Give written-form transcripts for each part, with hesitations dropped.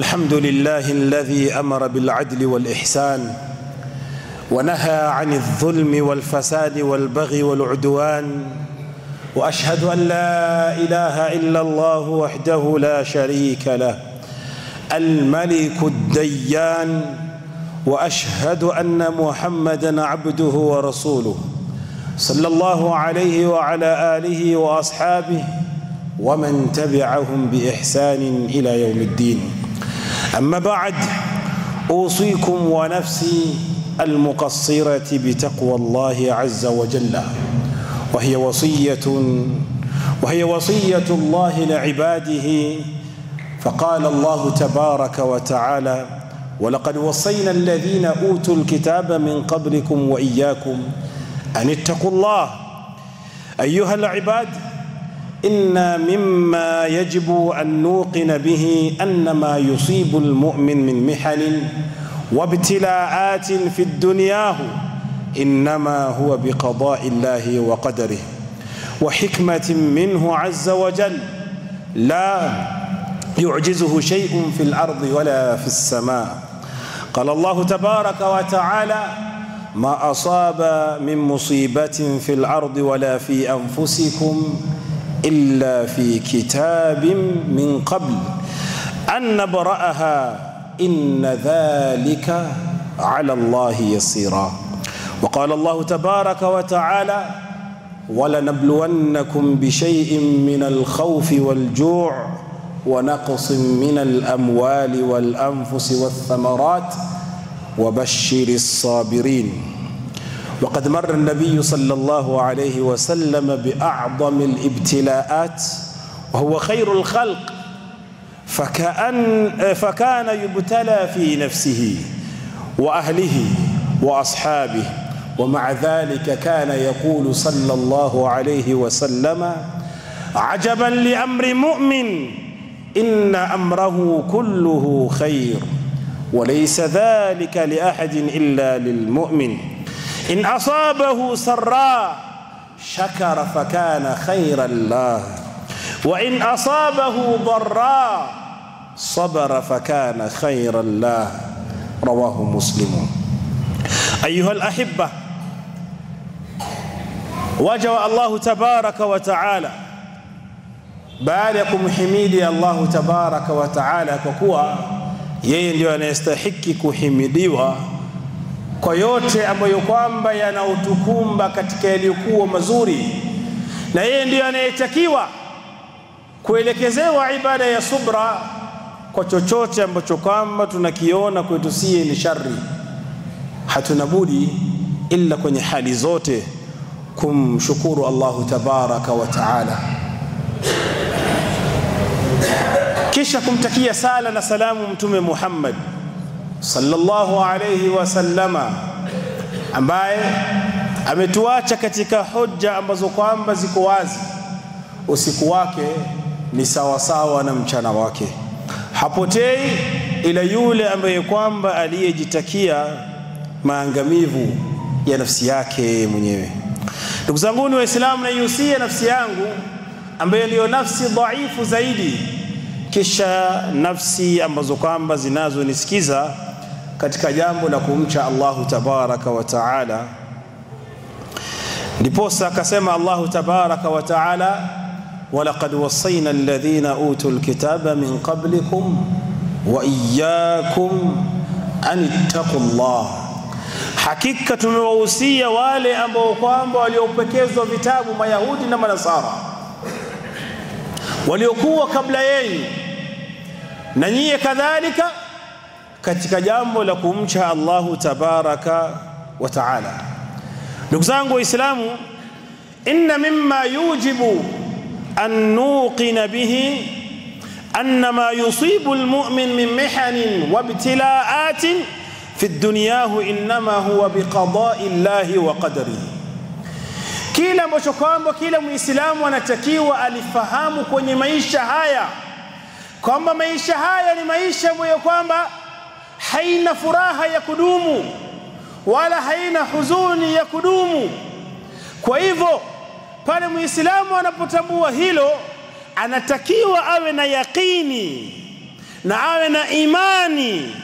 الحمد لله الذي أمر بالعدل والإحسان ونهى عن الظلم والفساد والبغي والعدوان، وأشهد أن لا إله إلا الله وحده لا شريك له الملك الديان، وأشهد أن محمدًا عبده ورسوله صلى الله عليه وعلى آله وأصحابه ومن تبعهم بإحسان إلى يوم الدين. أما بعد، أوصيكم ونفسي المقصرة بتقوى الله عز وجل، وهي وصية الله لعباده. فقال الله تبارك وتعالى: ولقد وصينا الذين أوتوا الكتاب من قبلكم وإياكم أن اتقوا الله. أيها العباد، إن مما يجب أن نوقن به أن ما يصيب المؤمن من محن وابتلاءات في الدنيا إنما هو بقضاء الله وقدره وحكمة منه عز وجل، لا يعجزه شيء في الأرض ولا في السماء. قال الله تبارك وتعالى: ما أصاب من مصيبة في الأرض ولا في أنفسكم إلا في كتاب من قبل أن نبرأها إن ذلك على الله يسيرا. وقال الله تبارك وتعالى: ولنبلونكم بشيء من الخوف والجوع ونقص من الأموال والأنفس والثمرات وبشر الصابرين. وقد مر النبي صلى الله عليه وسلم بأعظم الابتلاءات وهو خير الخلق، فكان يبتلى في نفسه وأهله وأصحابه، ومع ذلك كان يقول صلى الله عليه وسلم: عجبا لأمر مؤمن إن أمره كله خير وليس ذلك لأحد إلا للمؤمن، إن أصابه سراء شكر فكان خيرا له، وإن أصابه ضراء صبر فكان خيرا له. رواه مسلم. أيها الأحبة، وجه الله تبارك وتعالى بعدكم حميدي الله تبارك وتعالى، kwa kuwa yeye ndiye anayestahili kuhimidiwa kwa yote ambayo kwamba yanautukumba katika yaliyokuwa mazuri, na yeye ndiye anayetakiwa kuelekezewa ibada ya subra kwa chochote ambacho kwamba tunakiona kwetu sie ni shari. Hatuna budi illa kwenye hali zote kumshukuru Allahu tabaraka wa taala, kisha kumtakia sala na salamu Mtume Muhammad sallallahu alayhi wasallama, ambaye ametuacha katika hoja ambazo kwamba ziko wazi. Usiku wake ni sawa sawa na mchana wake, hapotei ila yule ambaye kwamba aliyejitakia maangamivu ya nafsi yake mwenyewe. Ndugu zangu ni Waislamu, naihusia nafsi yangu ambayo ndio nafsi dhaifu zaidi, kisha nafsi ambazo kwamba zinazonisikiza katika jambo la kumcha Allahu tabaraka wa taala. Ndiposa akasema Allahu tabaraka wa taala: walaqad wassayna alladhina utul kitaba min qablikum wa iyyakum an ittaqullah, hakika tumewahusia wale ambao kwamba waliopekezwa vitabu, Mayahudi na Manasara waliokuwa kabla yenu, na nyie kadhalika, katika jambo la kumcha Allahu tabaraka wa taala. Ndugu zangu Waislamu, inna mimma yujibu an nuqina bihi anna ma yusibu almu'min min mihanin wa ibtila'atin fi dunyahu innama huwa biqada'i Allahi wa qadarihi. Kila ambacho kwamba kila Muislamu anatakiwa alifahamu kwenye maisha haya, kwamba maisha haya ni maisha ambayo kwamba haina furaha ya kudumu wala haina huzuni ya kudumu. Kwa hivyo pale Muislamu anapotambua hilo, anatakiwa awe na yaqini na awe na imani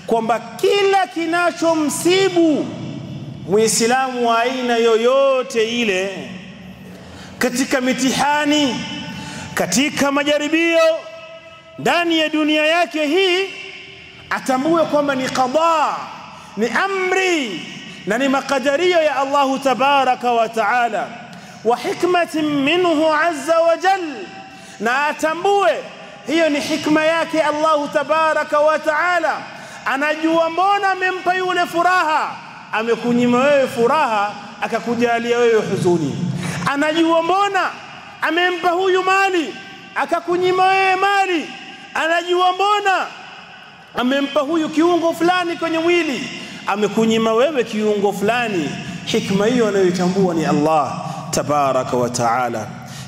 kwamba kila kinachomsibu Muislamu wa aina yoyote ile katika mitihani, katika majaribio ndani ya dunia yake hii, atambue kwamba ni qada, ni amri na ni makadirio ya Allahu tabaraka wa taala wa hikmatin minhu azza wa jalla, na atambue hiyo ni hikma yake Allahu tabaraka wa taala. Anajua mbona amempa yule furaha, amekunyima wewe furaha akakujalia wewe huzuni. Anajua mbona amempa huyu mali akakunyima wewe mali. Anajua mbona amempa huyu kiungo fulani kwenye mwili amekunyima wewe kiungo fulani. Hikma hiyo anayotambua ni Allah tabaraka wa taala.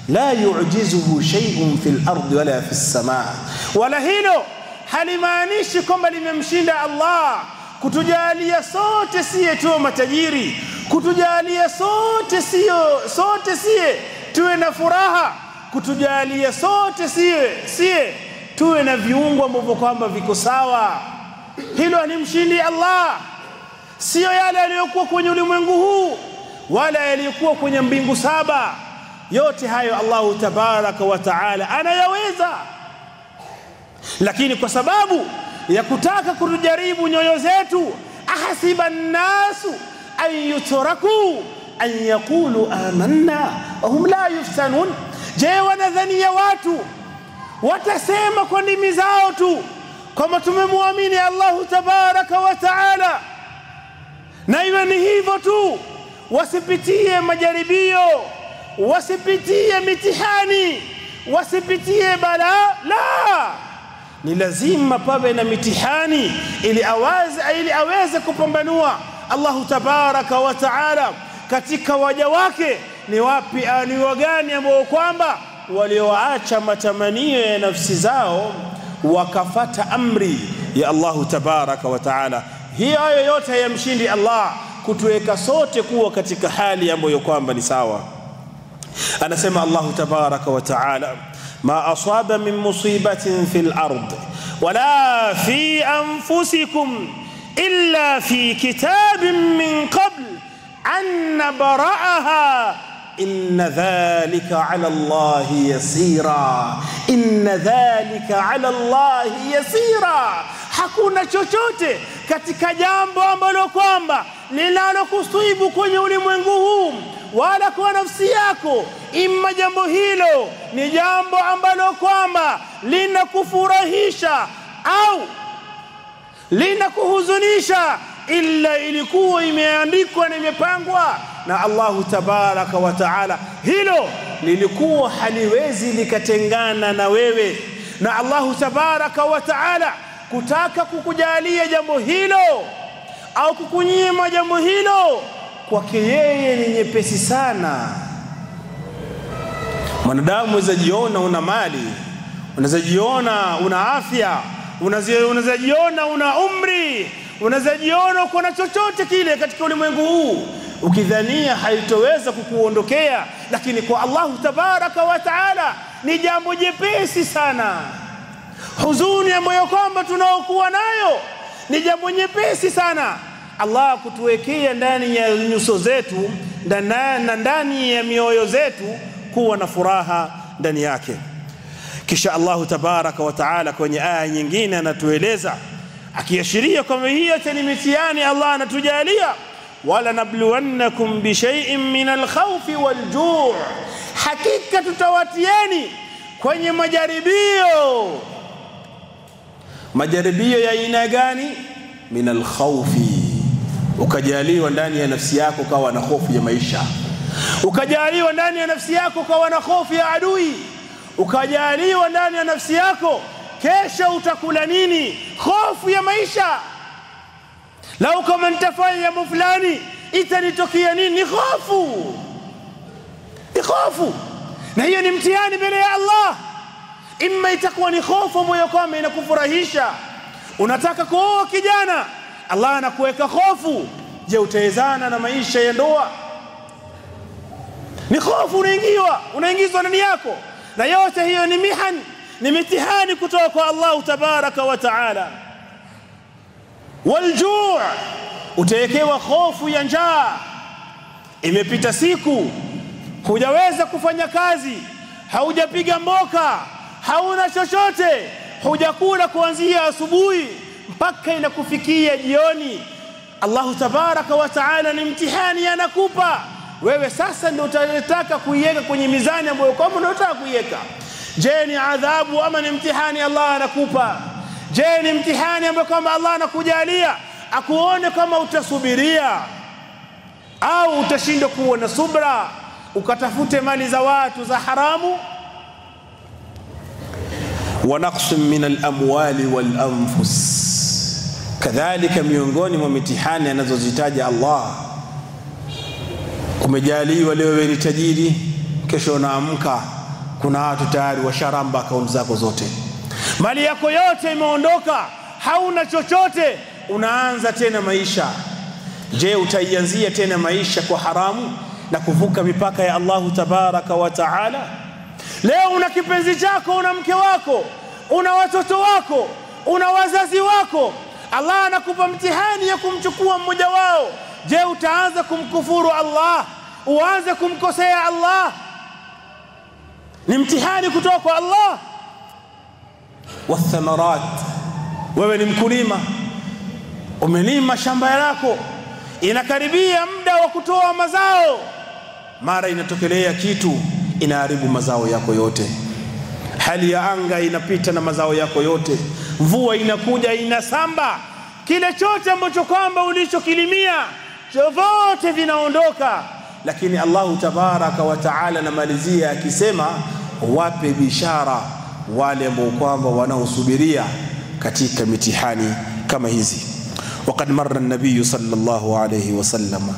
La yu'jizuhu shay'un fil ardi wala fis samaa. Wala hilo halimaanishi kwamba limemshinda Allah kutujalia sote siye tu matajiri, kutujalia sote siye tuwe na furaha, kutujalia sote siye tuwe na viungo ambavyo kwamba viko sawa. Hilo halimshindi Allah. Sio yale yaliyokuwa kwenye ulimwengu huu wala yaliyokuwa kwenye mbingu saba. Yote hayo Allahu tabaraka wa taala anayaweza, lakini kwa sababu ya kutaka kutujaribu nyoyo zetu, ahasiba nasu an yutraku an yaqulu amanna wa hum la yuftanun. Je, wanadhania watu watasema kwa ndimi zao tu kama tumemwamini Allahu tabaraka wa taala, na iwe ni hivyo tu, wasipitie majaribio, wasipitie mitihani, wasipitie balaa? La, ni lazima pawe na mitihani ili aweze kupambanua Allahu tabaraka wa taala katika waja wake ni wapi, ni wagani ambao kwamba walioacha matamanio ya nafsi zao wakafata amri ya Allahu tabaraka wa taala. Hiyo yote hayamshindi Allah kutuweka sote kuwa katika hali ambayo kwamba ni sawa. Anasema Allahu tabaraka wa taala, ma asaba min musibatin fil ard wala fi anfusikum illa fi kitabin min qabl an nabra'aha inna dhalika ala Allahi yasira. Inna dhalika ala Allahi yasira. Hakuna chochote katika jambo ambalo kwamba linalokusibu kwenye ulimwengu huu wala kwa nafsi yako, imma jambo hilo ni jambo ambalo kwamba linakufurahisha au linakuhuzunisha, illa ilikuwa imeandikwa na imepangwa na Allahu tabaraka wa taala. Hilo lilikuwa haliwezi likatengana na wewe, na Allahu tabaraka wa taala kutaka kukujalia jambo hilo au kukunyima jambo hilo, kwake yeye ni nyepesi sana. Mwanadamu unaweza jiona una mali, unaweza jiona una afya, unaweza jiona una umri, unaweza jiona kuna chochote kile katika ulimwengu huu ukidhania haitoweza kukuondokea, lakini kwa Allahu tabaraka wa taala ni jambo jepesi sana. Huzuni ambayo kwamba tunaokuwa nayo ni jambo nyepesi sana Allah kutuwekea ndani ya nyuso zetu na ndani ya mioyo zetu kuwa na furaha ndani yake. Kisha Allahu tabaraka wa taala kwenye aya nyingine anatueleza akiashiria kwamba hiyo ni mitihani Allah anatujalia, wala nabluwannakum bi shay'in min al-khawfi wal-ju', hakika tutawatieni kwenye majaribio. Majaribio ya aina gani? Min al-khawfi, ukajaliwa ndani ya nafsi yako kawa na hofu ya maisha, ukajaliwa ndani ya nafsi yako kawa na hofu ya adui, ukajaliwa ndani ya nafsi yako kesha utakula nini, hofu ya maisha. Lau kama nitafanya jambo fulani itanitokea nini, ni hofu, ni hofu. Na hiyo ni mtihani mbele ya Allah. Imma itakuwa ni hofu moyo kwamba inakufurahisha, unataka kuoa kijana, Allah anakuweka hofu, je utawezana na maisha ya ndoa? Ni hofu unaingizwa ndani yako, na yote hiyo ni mihani, ni mitihani kutoka kwa Allah tabaraka wa taala. Waljuu', utawekewa hofu ya njaa. Imepita siku hujaweza kufanya kazi, haujapiga mboka, hauna chochote, hujakula kuanzia asubuhi mpaka inakufikia jioni. Allah tabaraka wa taala ni mtihani anakupa wewe. Sasa ndio utataka kuiweka kwenye mizani ambayo kama unataka kuiweka. Je, ni adhabu ama ni mtihani Allah anakupa? Je, ni mtihani ambao kama Allah anakujalia akuone kama utasubiria au utashindwa kuwa na subra ukatafute mali za watu za haramu? Wa naqsun min al-amwali wal anfus, kadhalika miongoni mwa mitihani anazozitaja Allah, umejaliwa leo wewe ni tajiri, kesho unaamka kuna watu tayari washaramba akaunti zako zote, mali yako yote imeondoka, hauna chochote, unaanza tena maisha. Je, utaianzia tena maisha kwa haramu na kuvuka mipaka ya Allah tabaraka wa taala? Leo una kipenzi chako, una mke wako, una watoto wako, una wazazi wako, Allah anakupa mtihani ya kumchukua mmoja wao. Je, utaanza kumkufuru Allah, uanze kumkosea Allah? Ni mtihani kutoka kwa Allah. Wathamarat, wewe ni mkulima, umelima shamba lako, inakaribia muda wa kutoa mazao, mara inatokelea kitu inaharibu mazao yako yote. Hali ya anga inapita na mazao yako yote, mvua inakuja inasamba, kile chote ambacho kwamba ulichokilimia chote vinaondoka. Lakini Allahu tabaraka wa taala namalizia akisema, wape bishara wale ambao kwamba wanaosubiria katika mitihani kama hizi. Waqad marra an-nabiy sallallahu alayhi wasallam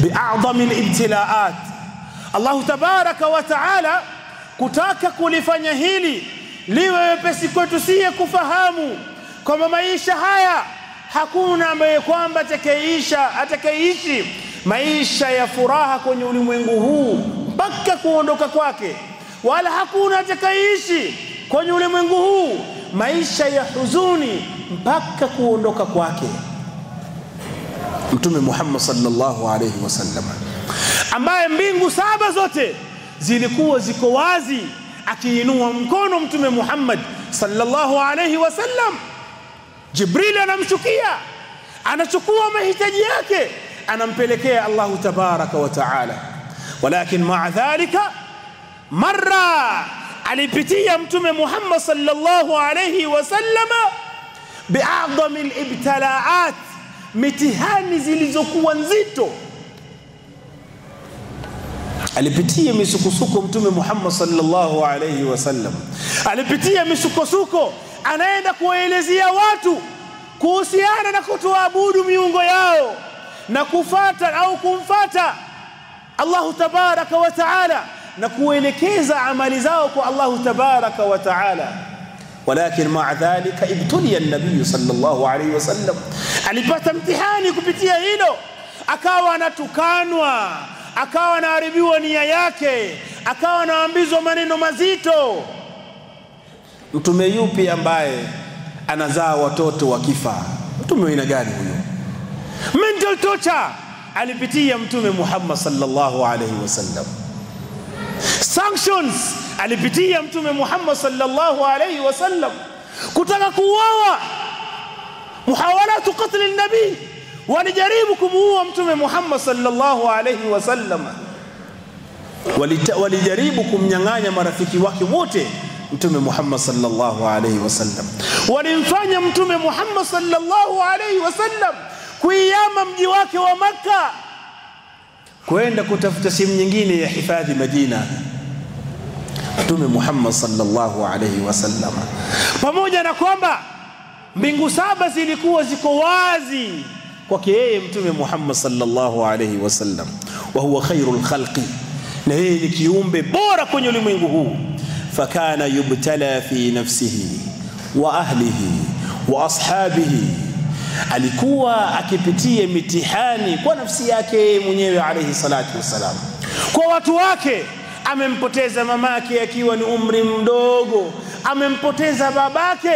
bi'a'dham al-ibtila'at. Allahu tabaraka wa taala kutaka kulifanya hili liwe wepesi kwetu siye kufahamu kwamba maisha haya hakuna ambaye kwamba atakayeishi maisha ya furaha kwenye ulimwengu huu mpaka kuondoka kwake, wala hakuna atakayeishi kwenye ulimwengu huu maisha ya huzuni mpaka kuondoka kwake. Mtume Muhammad sallallahu alayhi wasallam, ambaye mbingu saba zote zilikuwa ziko wazi, akiinua mkono Mtume Muhammad sallallahu alayhi wasallam, Jibril anamshukia, anachukua mahitaji yake, anampelekea Allahu tabaraka wa taala. Walakin ma'a dhalika, marra alipitia Mtume Muhammad sallallahu alayhi wasallam bi'a'dham al-ibtila'at, mitihani zilizokuwa nzito. Alipitia misukosuko Mtume Muhammad sallallahu alayhi wasallam, alipitia misukosuko, anaenda kuwaelezea watu kuhusiana na kutoabudu miungu yao na kufata au kumfata Allahu tabaraka wa taala na kuelekeza amali zao kwa Allahu tabaraka wa taala. Walakin ma'a dhalika ibtuliya an-nabiy sallallahu alayhi wasallam, alipata mtihani kupitia hilo, akawa anatukanwa, akawa anaharibiwa nia yake, akawa anaambizwa maneno mazito. Mtume yupi ambaye anazaa watoto wakifa? Mtume aina gani huyo? Mental torture alipitia Mtume Muhammad sallallahu alayhi wasallam. Sanctions alipitia Mtume Muhammad sallallahu alayhi wasallam, kutaka kuuawa, muhawalatu qatl an-nabi, walijaribu kumuua Mtume Muhammad sallallahu alayhi wasallam, walijaribu kumnyang'anya marafiki wake wote Mtume Muhammad sallallahu alayhi wasallam, walimfanya Mtume Muhammad sallallahu alayhi wasallam kuiyama mji wake wa Makka, kwenda kutafuta sehemu nyingine ya hifadhi Madina. Mtume Muhammad sallallahu alayhi wasallam, pamoja na kwamba mbingu saba zilikuwa ziko wazi kwake yeye Mtume Muhammad sallallahu alayhi wasallam, wa huwa khairul khalqi, na yeye ni kiumbe bora kwenye ulimwengu huu. Fakana yubtala fi nafsihi wa ahlihi wa ashabihi, alikuwa akipitia mitihani kwa nafsi yake mwenyewe alayhi salatu wasalam, kwa watu wake. Amempoteza mamake akiwa ni umri mdogo, amempoteza babake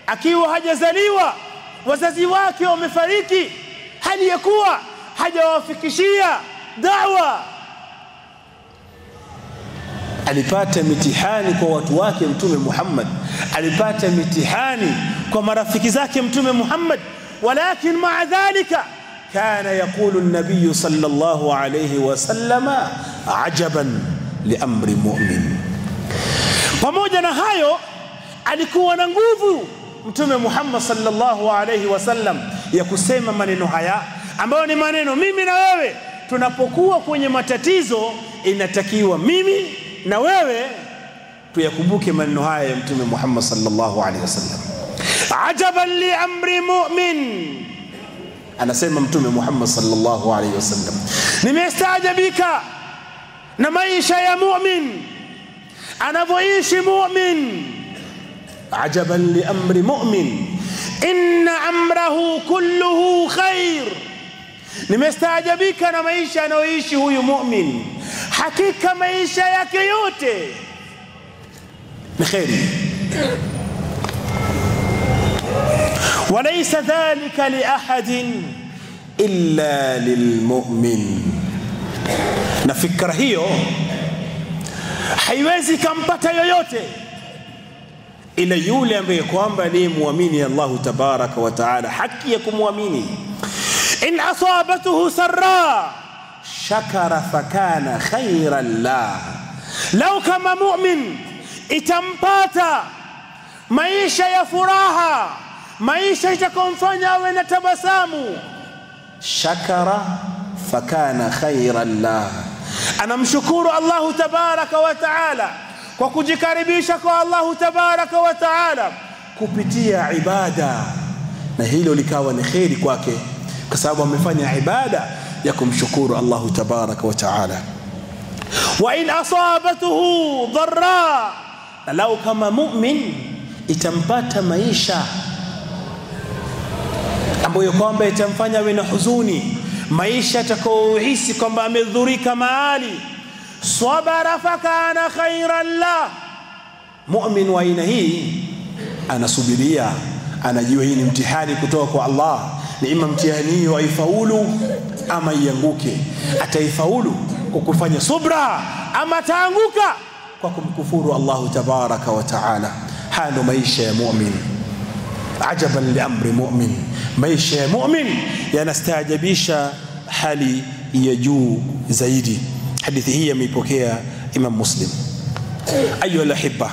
akiwa hajazaliwa, wazazi wake wamefariki, hali ya kuwa hajawafikishia da'wa. Alipata mitihani kwa watu wake Mtume Muhammad, alipata mitihani kwa marafiki zake Mtume Muhammad, walakin ma'a dhalika kana yaqulu an-nabiy sallallahu alayhi wasallam ajaban li amri mu'min. Pamoja na hayo alikuwa na nguvu Mtume Muhammad sallallahu alayhi wasallam ya kusema maneno haya ambayo ni maneno mimi na wewe tunapokuwa kwenye matatizo inatakiwa mimi na wewe tuyakumbuke maneno haya ya Mtume Muhammad sallallahu alayhi wasallam. Ajaban li amri mu'min, anasema Mtume Muhammad sallallahu alayhi wasallam, nimestaajabika na maisha ya mu'min, anavyoishi mu'min. Ajaban li amri mu'min inna amrahu kulluhu khair, nimestaajabika na maisha anayoishi huyu mu'min, hakika maisha yake yote ni khairi. وليس ذلك لأحد إلا للمؤمن. na fikra hiyo haiwezi kumpata yoyote ila yule ambaye kwamba ni muamini Allah tabaraka wa taala, haki ya kumwamini. in asabatuhu sarra shakara fakana khairan la, lau kama mu'min itampata maisha ya furaha, maisha itakomfanya awe na tabasamu, shakara fakana khairan la, anamshukuru Allah tabaraka wa taala kwa kujikaribisha kwa Allah tabaraka wa taala kupitia ibada, na hilo likawa ni khairi kwake kwa sababu amefanya ibada ya kumshukuru Allah tabaraka wa taala. wa in asabatuhu dharra, na lau kama mu'min itampata maisha ambayo kwamba itamfanya awe na huzuni, maisha atakayohisi kwamba amedhurika mahali, sabara fakana khairan la, mu'min wa aina hii anasubiria, anajua hii ni mtihani kutoka kwa Allah, ni ima mtihani hiyo aifaulu ama ianguke. Ataifaulu kwa kufanya subra ama ataanguka kwa kumkufuru Allah tabaraka wa taala. Hano maisha ya mu'min. Ajaban li amri mu'min, maisha ya mu'min yanastaajabisha hali ya juu zaidi. Hadithi hii ameipokea Imam Muslim. Ayuha alahibba,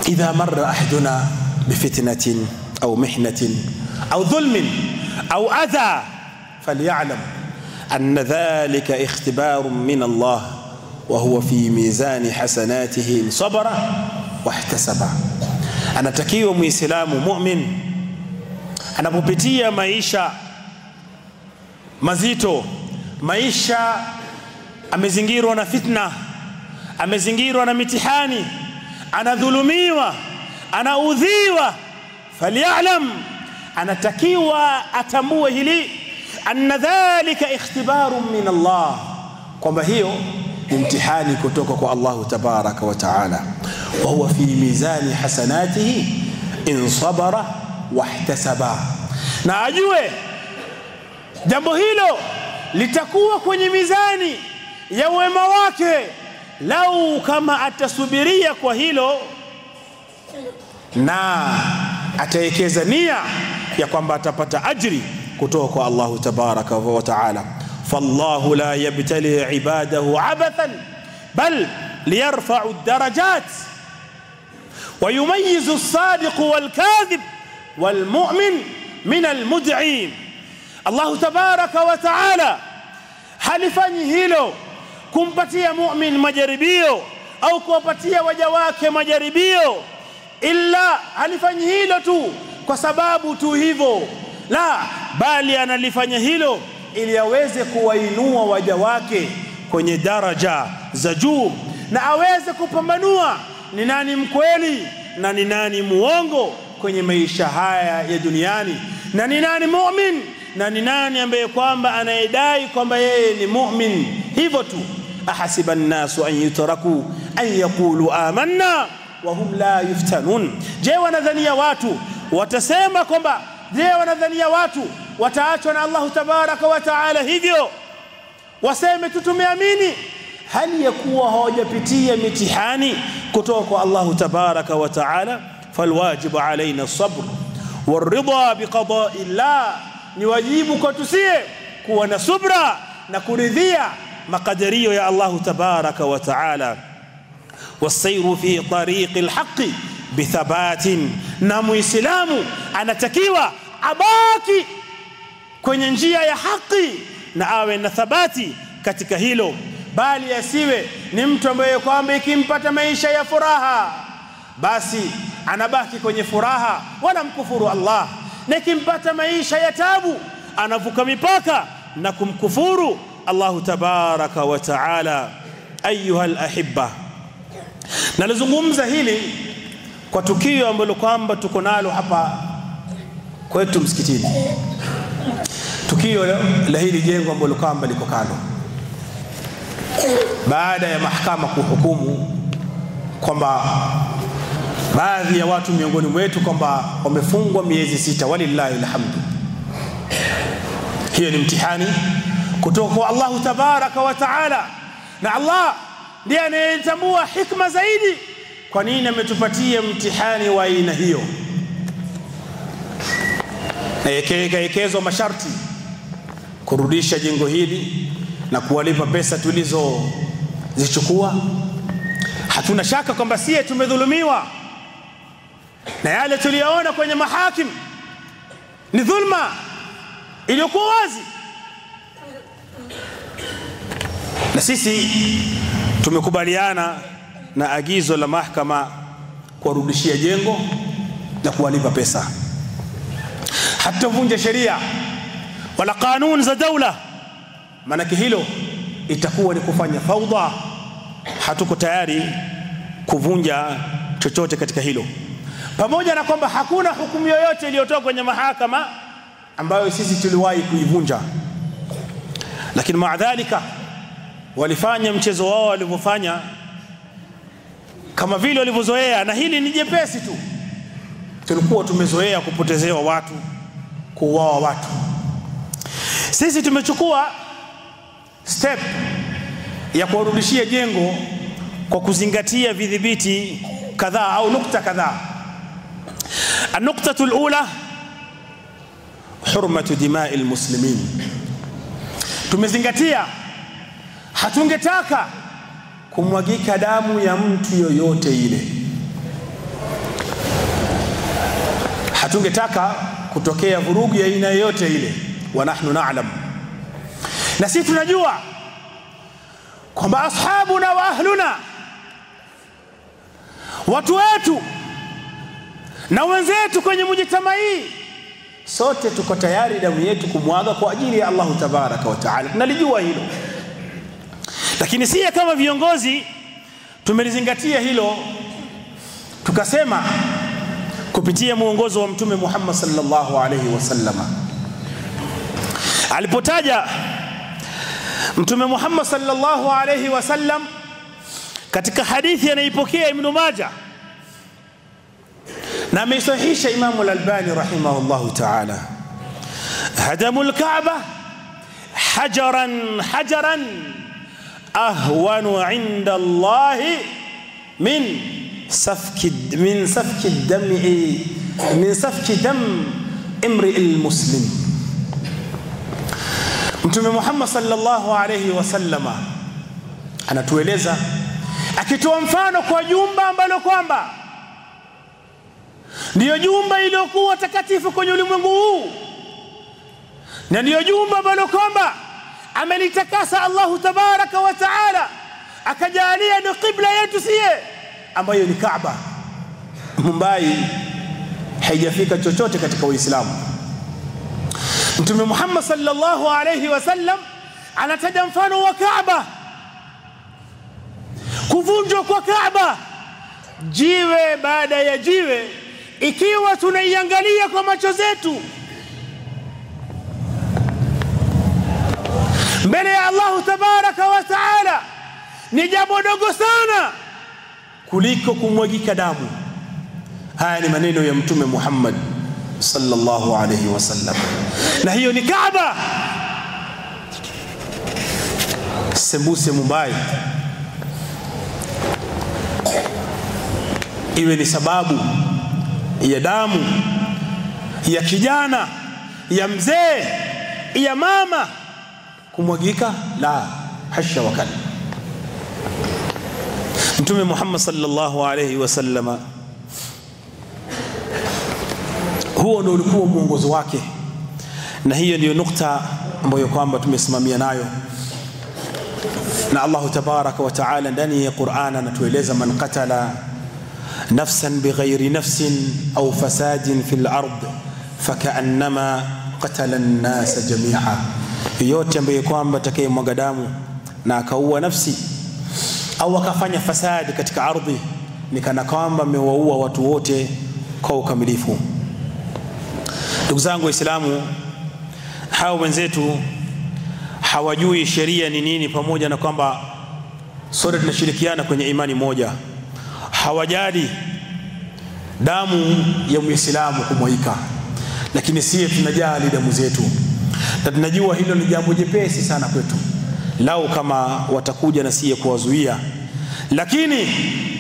idha marra ahaduna bifitnatin au mihnatin au dhulmin au adha falyalam anna dhalika ikhtibarun min Allah wa huwa fi mizani hasanatihi in sabara wa ihtasaba. Anatakiwa muislamu mu'min anapopitia maisha mazito, maisha amezingirwa na fitna, amezingirwa na mitihani, anadhulumiwa, anaudhiwa, falyalam, anatakiwa atambue hili, anna dhalika ikhtibarun min Allah, kwamba hiyo ni mtihani kutoka kwa Allah tabaraka wa taala. Wa huwa fi mizani hasanatihi in sabara wa ihtasaba, na ajue jambo hilo litakuwa kwenye mizani ya wema wake lau kama atasubiria kwa hilo na atawekeza nia ya kwamba atapata ajri kutoka kwa Allah tabaraka wa taala. fallahu la yabtali ibadahu abathan bal liyarfa'u ad-darajat wa yumayyizu as-sadiq wal-kadhib wal-mu'min min al-mud'in. Allah tabaraka wa taala halifanyi hilo kumpatia mu'min majaribio au kuwapatia waja wake majaribio, illa halifanyi hilo tu kwa sababu tu hivyo, la, bali analifanya hilo ili aweze kuwainua waja wake kwenye daraja za juu, na aweze kupambanua ni nani mkweli na ni nani muongo kwenye maisha haya ya duniani, na ni nani mu'min na ni nani ambaye kwamba anayedai kwamba yeye ni mu'min hivyo tu. ahasiba an-nasu an yutraku an yaqulu amanna wa hum la yuftanun. Je, wanadhania watu watasema kwamba, je wanadhania watu wataachwa na Allah tabaraka wa taala hivyo waseme tu tumeamini, hali ya kuwa hawajapitia mitihani kutoka kwa Allah tabaraka wa taala? Falwajibu alaina sabr waridha biqada'i Allah, ni wajibu kwa tusie kuwa na subra na kuridhia makadirio ya Allah tabaraka wa taala. Wasairu fi tariqi alhaqi bithabatin, na muislamu anatakiwa abaki kwenye njia ya haki na awe na thabati katika hilo, bali asiwe ni mtu ambaye kwamba ikimpata maisha ya furaha basi anabaki kwenye furaha wala mkufuru Allah, na ikimpata maisha ya tabu anavuka mipaka na kumkufuru Allah tabaraka wa taala. Ayuha alahibba, nalizungumza hili kwa tukio ambalo kwamba tuko nalo hapa kwetu msikitini, tukio la hili jengo ambalo kwamba liko kando, baada ya mahakama kuhukumu kwamba baadhi ya watu miongoni mwetu kwamba wamefungwa miezi 6. Walillahi alhamdu. Hiyo ni mtihani kutoka kwa Allah tabaraka wa taala, na Allah ndiye anayetambua hikma zaidi kwa nini ametupatia mtihani wa aina hiyo. Na ikaekezwa masharti kurudisha jengo hili na kuwalipa pesa tulizozichukua. Hatuna shaka kwamba sisi tumedhulumiwa, na yale tuliyoona kwenye mahakim ni dhulma iliyokuwa wazi, na sisi tumekubaliana na agizo la mahakama kuwarudishia jengo na kuwalipa pesa. Hatuvunja sheria wala kanuni za daula, maana hilo itakuwa ni kufanya faudha. Hatuko tayari kuvunja chochote katika hilo, pamoja na kwamba hakuna hukumu yoyote iliyotoka kwenye mahakama ambayo sisi tuliwahi kuivunja, lakini maadhalika walifanya mchezo wao walivyofanya kama vile walivyozoea, na hili ni jepesi tu. Tulikuwa tumezoea kupotezewa watu, kuuawa watu. Sisi tumechukua step ya kuwarudishia jengo kwa kuzingatia vidhibiti kadhaa au nukta kadhaa. An-nuqtatu al-ula hurmatu dima'i al-muslimin. Tumezingatia, hatungetaka kumwagika damu ya mtu yoyote ile, hatungetaka kutokea vurugu ya aina yoyote ile. Wa nahnu na'lam, na sisi tunajua kwamba ashabuna wa ahluna, watu wetu na wenzetu kwenye mujtamaa hii, sote tuko tayari damu yetu kumwaga kwa ajili ya Allah tabaraka wa taala. Tunalijua hilo, lakini si kama viongozi tumelizingatia hilo, tukasema kupitia muongozo wa Mtume Muhammad sallallahu alayhi wasallam. Alipotaja Mtume Muhammad sallallahu alayhi wasallam katika hadithi anaipokea Ibn Majah na amesahihisha Imam al-Albani rahimahullahu ta'ala, hadamul Kaaba hajaran ahwanu 'inda Allah min safki dam imri al-muslim. Mtume Muhammad sallallahu alayhi wasallama anatueleza akitoa mfano kwa jumba ambalo kwamba ndiyo jumba iliyokuwa takatifu kwenye ulimwengu huu, na ndiyo jumba ambalo kwamba amelitakasa Allahu tabaraka wa taala, akajalia ni qibla yetu sie, ambayo ni Kaaba. Mumbai haijafika chochote katika Uislamu. Mtume Muhammad sallallahu alayhi wasallam anataja mfano wa Kaaba, kuvunjwa kwa Kaaba jiwe baada ya jiwe, ikiwa tunaiangalia kwa macho zetu mbele ya Allah tabaraka wa taala, ni jambo dogo sana kuliko kumwagika damu. Haya ni maneno ya Mtume Muhammad sallallahu alayhi wasallam, na hiyo ni Kaaba. Sembuse Mumbai iwe ni sababu ya damu ya kijana, ya mzee, ya mama kumwagika? La, hasha wakali. Mtume Muhammad sallallahu alayhi wasallam, huo ndio ulikuwa mwongozo wake, na hiyo ndio nukta ambayo kwamba tumesimamia nayo. Na Allah tabaraka wa taala ndani ya Qur'an anatueleza, man qatala nafsan bighairi nafsin au fasadin fil ard fakaannama qatala an-nasa jami'a, yote ambaye kwamba atakayemwaga damu na akaua nafsi au akafanya fasadi katika ardhi ni kana kwamba amewaua watu wote kwa ukamilifu. Ndugu zangu Waislamu, hao wenzetu hawajui sheria ni nini, pamoja na kwamba sote tunashirikiana kwenye imani moja. Hawajali damu ya Muislamu kumwaika, lakini sisi tunajali damu zetu, na tunajua hilo ni jambo jepesi sana kwetu lau kama watakuja na sisi kuwazuia, lakini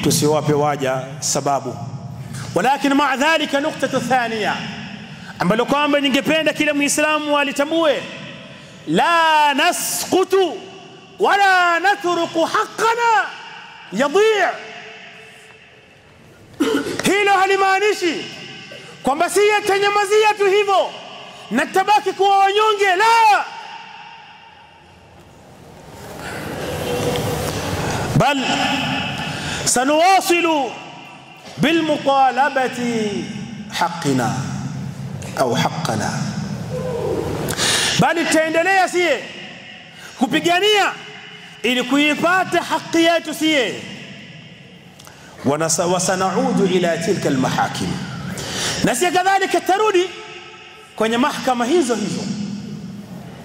tusiwape waja sababu. Walakin maa dhalika nuktatu thania ambalo kwamba ningependa kila Muislamu alitambue, la nasqutu wala natruku haqqana yadhi'. Hilo halimaanishi kwamba sisi tutanyamazia tu hivyo na tabaki kuwa wanyonge, la, bal sanuwasilu bilmutalabati haqqina au haqqana, bali tutaendelea sisi kupigania ili kuipata haki yetu sisi. Wasanaudu ila tilka almahakim, na sisi kadhalika tarudi kwenye mahakama hizo hizo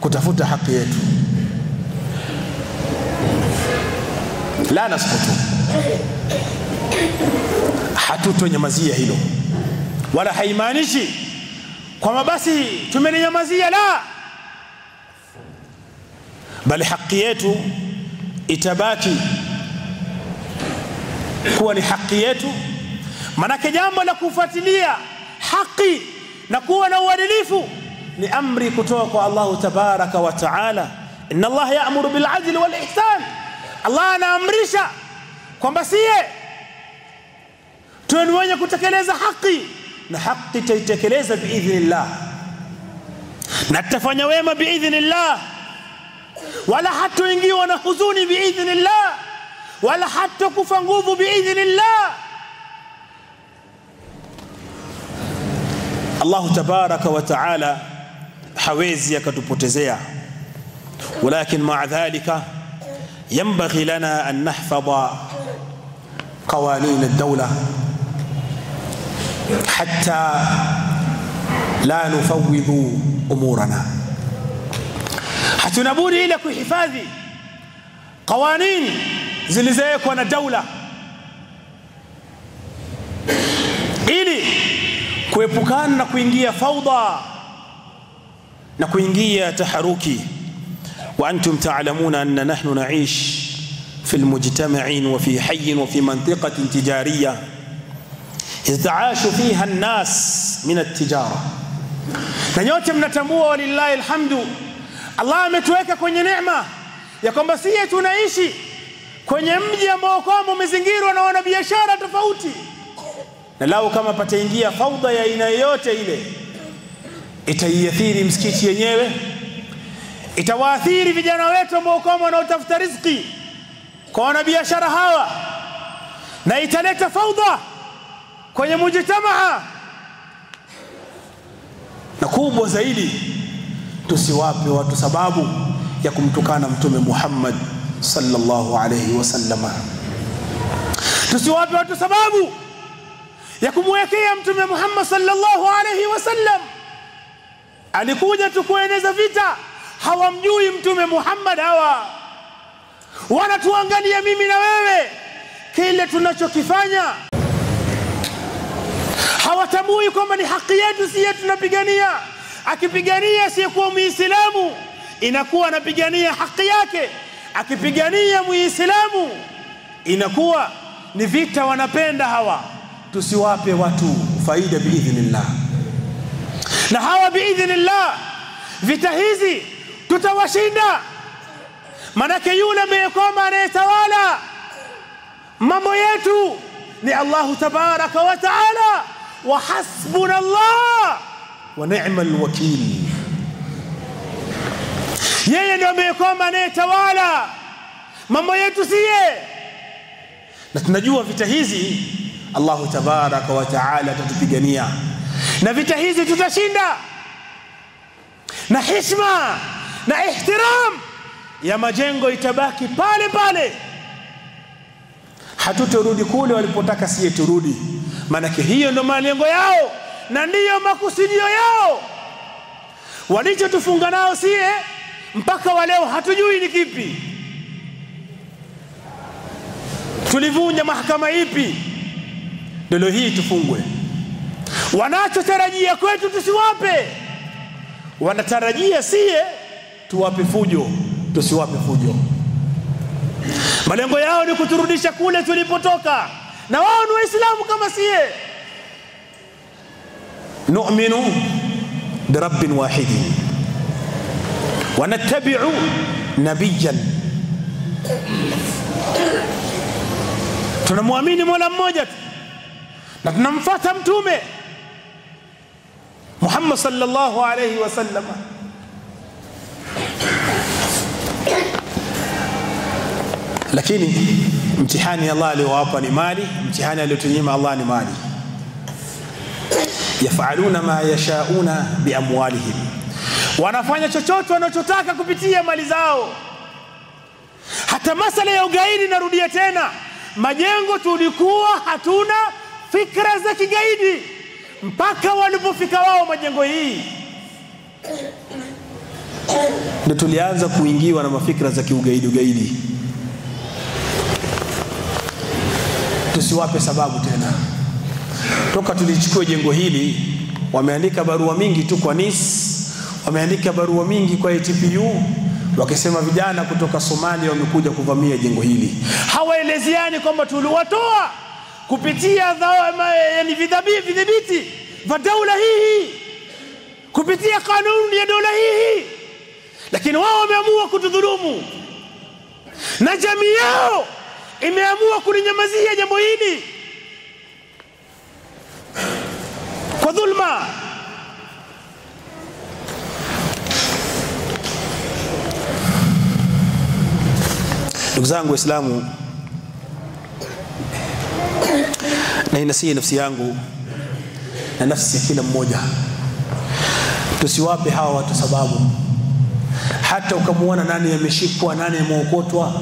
kutafuta haki yetu. La nasqutu, hatutonyamazia hilo, wala haimaanishi kwamba basi tumelinyamazia, la, bali haki yetu itabaki kuwa ni haki yetu. Manake jambo la kufuatilia haki na kuwa na uadilifu ni amri kutoka kwa Allah tabaraka wa taala. Inna Allah ya'muru bil adli wal ihsan, Allah anaamrisha kwamba sisi tuwe wenye kutekeleza haki, na haki taitekeleza biidhnillah, na tutafanya wema biidhnillah, wala hatuingiwa na huzuni biidhnillah, wala hatakufa nguvu biidhnillah. Allah tabaraka wa taala hawezi akatupotezea, walakin maa dhalika yanbaghi lana an nahfadha qawanin ad-dawla hatta la nufawidhu umurana. Hatuna budi ila kuhifadhi qawanin zilizowekwa na daula ili kuepukana na kuingia fawda na kuingia taharuki. Wa antum ta'lamuna anna nahnu na'ish fi almujtama'in wa fi hayyin wa fi mantiqatin tijariyah yataashu fiha an-nas min at-tijara. Na nyote mnatambua walillahi alhamdu, Allah ametuweka kwenye neema ya kwamba sisi tunaishi kwenye mji ambao kwamba umezingirwa na wanabiashara tofauti, na lao kama pataingia fawda ya aina yote ile, itaiathiri msikiti yenyewe, itawaathiri vijana wetu ambao kwamba wanaotafuta riziki kwa wanabiashara hawa, na italeta fawda kwenye mujtamaa. Na kubwa zaidi, tusiwape watu sababu ya kumtukana Mtume Muhammad sallallahu alayhi wasallam. Tusiwape watu sababu ya kumwekea Mtume Muhammad sallallahu alayhi wasallam. Alikuja tu kueneza vita, hawamjui Mtume Muhammad hawa. wanatuangalia mimi na wewe kile tunachokifanya. Hawatambui kwamba ni haki yetu, si yetu tunapigania. Akipigania si kuwa Muislamu, inakuwa anapigania haki yake. Akipigania Muislamu, inakuwa ni vita wanapenda hawa. Tusiwape watu faida biidhnillah. Na hawa biidhnillah, vita hizi tutawashinda. Manake yule ambaye kwamba anayetawala mambo yetu ni Allahu tabaraka wa taala. Wa hasbunallah wa ni'mal wakil. Yeye ndiye ambaye kwamba anayetawala mambo yetu siye. Na tunajua vita hizi Allahu tabaraka wa taala atatupigania, na vita hizi tutashinda. Na heshima na ihtiram ya majengo itabaki pale pale. Hatutorudi kule walipotaka siye turudi. Manake hiyo ndo malengo yao na ndiyo makusudio yao. Walichotufunga nao siye mpaka wa leo hatujui ni kipi. Tulivunja mahakama ipi ndio hii tufungwe? Wanachotarajia kwetu tusiwape. Wanatarajia siye tuwape fujo, tusiwape fujo. Malengo yao ni kuturudisha kule tulipotoka, na wao ni Waislamu kama siye. Nu'minu bi rabbin wahidin wa nattabi'u nabiyyan. Tunamwamini Mola mmoja na tunamfuata mtume Muhammad sallallahu alayhi wasallam. Lakini mtihani Allah aliowapa ni mali, mtihani aliotunyima Allah ni mali. Yafaluna ma yashauna biamwalihim, wanafanya chochote wanachotaka kupitia mali zao. Hata masala ya ugaidi, narudia tena, majengo tulikuwa hatuna fikra za kigaidi mpaka walipofika wao majengo hii, ndio tulianza kuingiwa na mafikra za kiugaidi. Tusiwape sababu tena. Toka tulichukua jengo hili, wameandika barua mingi tu kwa NIS, wameandika barua mingi kwa ATPU, wakisema vijana kutoka Somalia wamekuja kuvamia jengo hili. Hawaeleziani kwamba tuliwatoa kupitia yani vidhibiti vya dola hii, kupitia kanuni ya dola hii. Lakini wao wameamua kutudhulumu, na jamii yao imeamua kulinyamazia jambo hili kwa dhulma. Ndugu zangu Waislamu, na inasihi nafsi yangu na nafsi ya kila mmoja, tusiwape hawa watu sababu. Hata ukamuona nani ameshikwa, nani ameokotwa,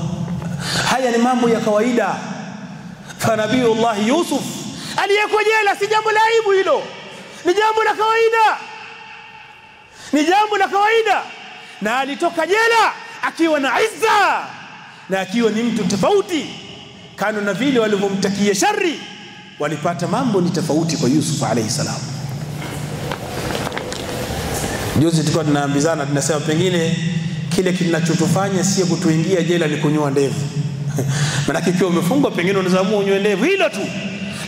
haya ni mambo ya kawaida. Fa Nabiiullah Yusuf aliyekuwa jela, si jambo la aibu hilo, ni jambo la kawaida, ni jambo la kawaida. Na alitoka jela akiwa na izza na akiwa ni mtu tofauti. Kano na vile walivyomtakia shari, walipata mambo ni tofauti kwa Yusuf alayhi salam. Juzi tulikuwa tunaambizana, tunasema pengine kile kinachotufanya si kutuingia jela ni kunyoa ndevu. Maana kikiwa umefungwa pengine unaweza unyoe ndevu hilo tu.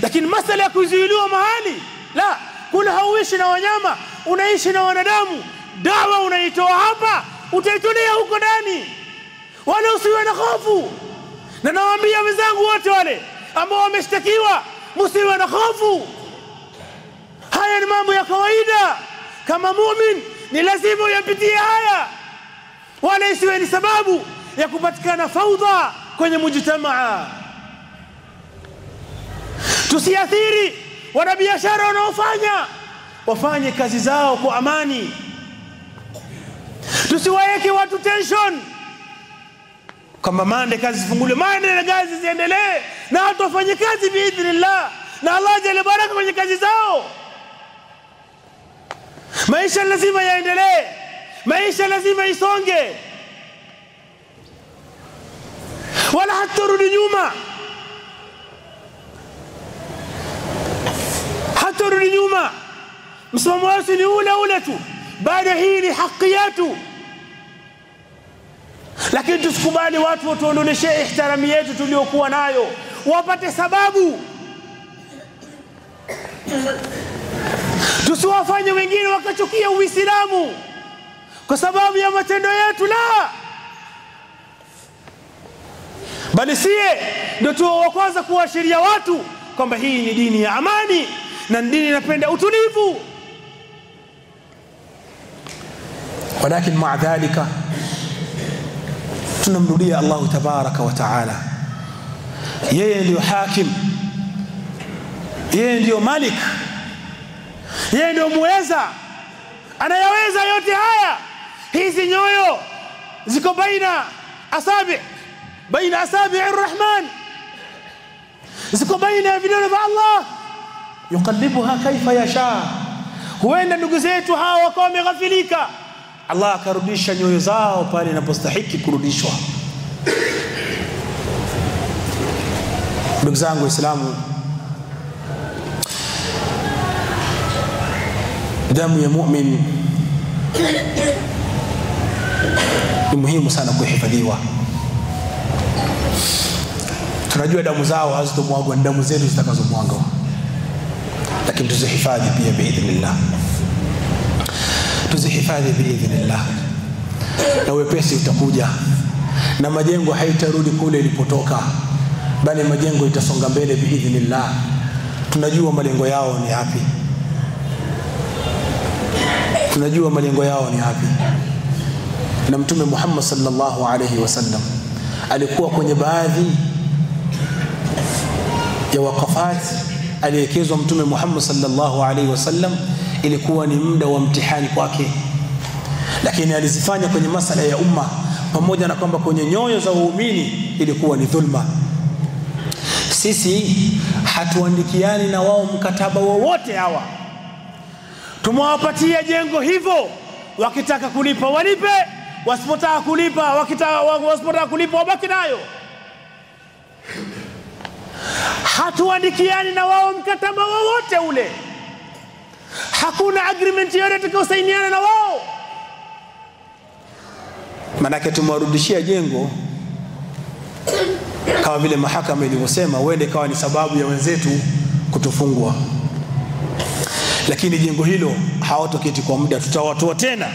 Lakini masala ya kuzuiliwa mahali, la, kula hauishi na wanyama, unaishi na wanadamu. Dawa unaitoa hapa, utaitolea huko ndani. Wala usiwe na hofu. Na nawaambia wenzangu wote wale ambao wameshtakiwa, msiwe na hofu. Haya ni mambo ya kawaida. Kama muumini ni lazima uyapitie haya, wala isiwe ni sababu ya kupatikana faudha kwenye mujtamaa. Tusiathiri wanabiashara wanaofanya, wafanye kazi zao kwa amani. Tusiwaeke watu tension. Kama mande kazi zifungule, mande na kazi ziendelee, na watu wafanye kazi biidhnillah, na Allah jalla baraka kwenye kazi zao. Maisha lazima yaendelee, maisha lazima isonge. wala hatarudi nyuma, hatarudi nyuma. Msimamo wetu ni ule tu, baada hii ni haki yetu. Lakini tusikubali watu watuondoleshe ihtirami yetu tuliokuwa nayo, wapate sababu. Tusiwafanye wengine wakachukia Uislamu kwa sababu ya matendo yetu, la, bali sie ndio tuwe wa kwanza kuashiria watu kwamba hii ni dini ya amani na dini inapenda utulivu. Walakin maa dhalika tunamrudia Allah tabaraka wa taala. Yeye ndio hakim, yeye ndio malik, yeye ndio muweza, anayaweza yote haya. Hizi nyoyo ziko baina asabi ar-Rahman, ziko baina ya vidole vya Allah, yuqallibuha kaifa yasha. Huenda ndugu zetu hawa wakawa wameghafilika, Allah akarudisha nyoyo zao pale inapostahili kurudishwa. Ndugu zangu Waislamu, damu ya mu'min ni muhimu sana kuhifadhiwa. Tunajua damu zao hazitomwagwa, damu zetu zitakazomwagwa, lakini tuzihifadhi pia biidhnillah, tuzihifadhi biidhnillah. Na wepesi utakuja, na majengo haitarudi kule ilipotoka, bali majengo itasonga mbele biidhnillah. Tunajua malengo yao ni yapi, tunajua malengo yao ni yapi. Na Mtume Muhammad sallallahu alayhi wasallam alikuwa kwenye baadhi ya wakafat aliyekezwa Mtume Muhammad sallallahu alayhi wasallam, ilikuwa ni muda wa mtihani kwake, lakini alizifanya kwenye masala ya umma, pamoja na kwamba kwenye nyoyo za waumini ilikuwa ni dhulma. Sisi hatuandikiani na wao mkataba wowote. Hawa tumewapatia jengo hivyo, wakitaka kulipa walipe, wasipotaka kulipa wasipotaka kulipa wabaki nayo. Hatuandikiani na wao mkataba wowote ule, hakuna agreement yoyote tutakayosainiana na wao. Manake tumewarudishia jengo kama vile mahakama ilivyosema, wende kawa ni sababu ya wenzetu kutofungwa. Lakini jengo hilo hawatoketi kwa muda, tutawatoa tena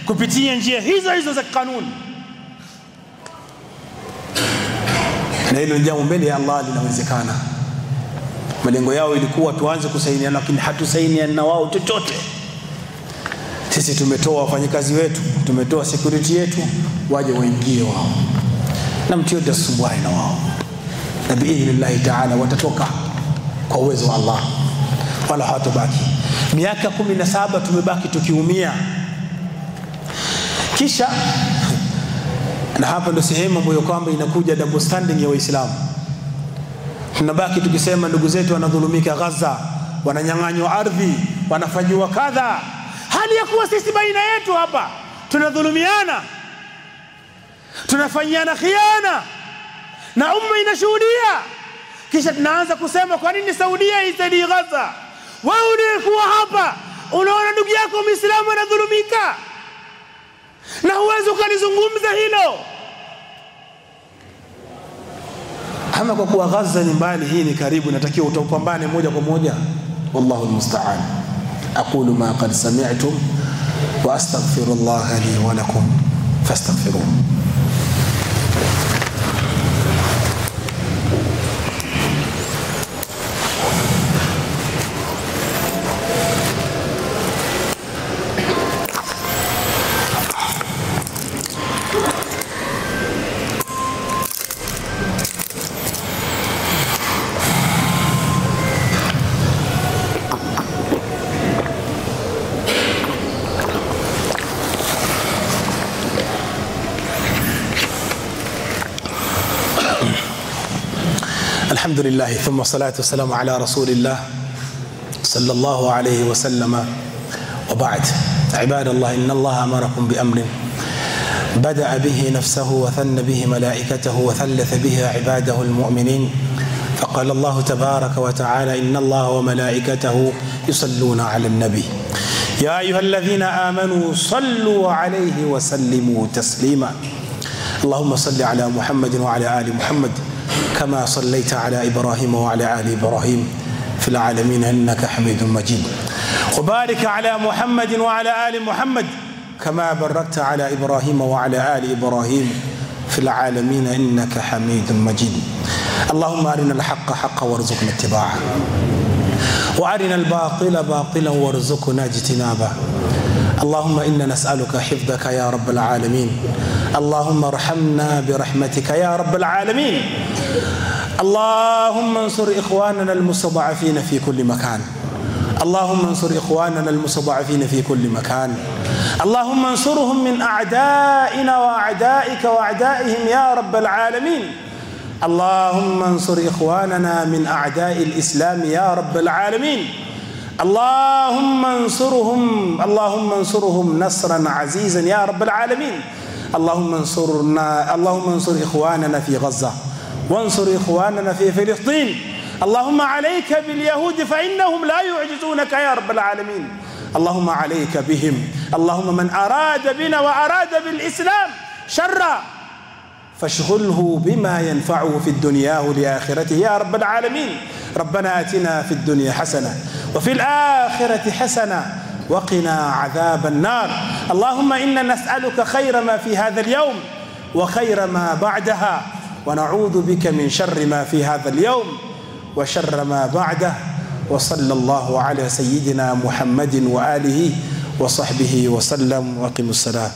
kupitia njia hizo za kanuni. Na hilo jambo mbele ya Allah linawezekana. Malengo yao ilikuwa tuanze kusainiana, lakini hatusainiana na wao chochote. Sisi tumetoa wafanyikazi wetu, tumetoa security yetu, waje waingie wao, na mtu yote asumbuane na wao, na biidhnillahi ta'ala watatoka kwa uwezo wa Allah, wala hawatabaki. Miaka 17 tumebaki tukiumia. Kisha na hapa ndo sehemu ambayo kwamba inakuja double standing ya Waislamu. Tunabaki tukisema ndugu zetu wanadhulumika Gaza, wananyang'anywa ardhi, wanafanywa kadha, hali ya kuwa sisi baina yetu hapa tunadhulumiana, tunafanyiana khiana na umma inashuhudia. Kisha tunaanza kusema kwa nini Saudia isaidie Gaza? Wewe ulikuwa hapa unaona ndugu yako Muislamu anadhulumika na huwezi ukalizungumza hilo. Ama kwa kuwa Gaza ni mbali, hii ni karibu, natakiwa utapambane moja kwa moja. Wallahu almusta'an. Aqulu ma qad sami'tum wa astaghfirullah li wa lakum fastaghfiruhu. الحمد لله ثم الصلاة والسلام على رسول الله صلى الله عليه وسلم وبعد. عباد الله، إن الله أمركم بأمر بدأ به نفسه وثن به ملائكته وثلث به عباده المؤمنين، فقال الله تبارك وتعالى: إن الله وملائكته يصلون على النبي يا أيها الذين آمنوا صلوا عليه وسلموا تسليما. اللهم صل على محمد وعلى آل محمد كما صليت على إبراهيم وعلى آل إبراهيم في العالمين إنك حميد مجيد، وبارك على محمد وعلى آل محمد كما باركت على إبراهيم وعلى آل إبراهيم في العالمين إنك حميد مجيد. اللهم أرنا الحق حقا وارزقنا اتباعه، وأرنا الباطل باطلا وارزقنا اجتنابه. اللهم إنا نسألك حفظك يا رب العالمين. اللهم ارحمنا برحمتك يا رب العالمين. اللهم انصر إخواننا المستضعفين في كل مكان. اللهم انصر إخواننا المستضعفين في كل مكان. اللهم انصرهم من أعدائنا وأعدائك وأعدائهم يا رب العالمين. اللهم انصر إخواننا من أعداء الإسلام يا رب العالمين. اللهم انصرهم نصرا عزيزا يا رب العالمين. اللهم انصر إخواننا في غزة، وانصر إخواننا في فلسطين. اللهم عليك باليهود فإنهم لا يعجزونك يا رب العالمين. اللهم عليك بهم. اللهم من أراد بنا وأراد بالإسلام شرا فاشغله بما ينفعه في الدنيا لآخرته يا رب العالمين. ربنا آتنا في الدنيا حسنة وفي الآخرة حسنة وقنا عذاب النار. اللهم إنا نسألك خير ما في هذا اليوم وخير ما بعدها، ونعوذ بك من شر ما في هذا اليوم وشر ما بعده. وصلى الله على سيدنا محمد وآله وصحبه وسلم، وأقم الصلاة.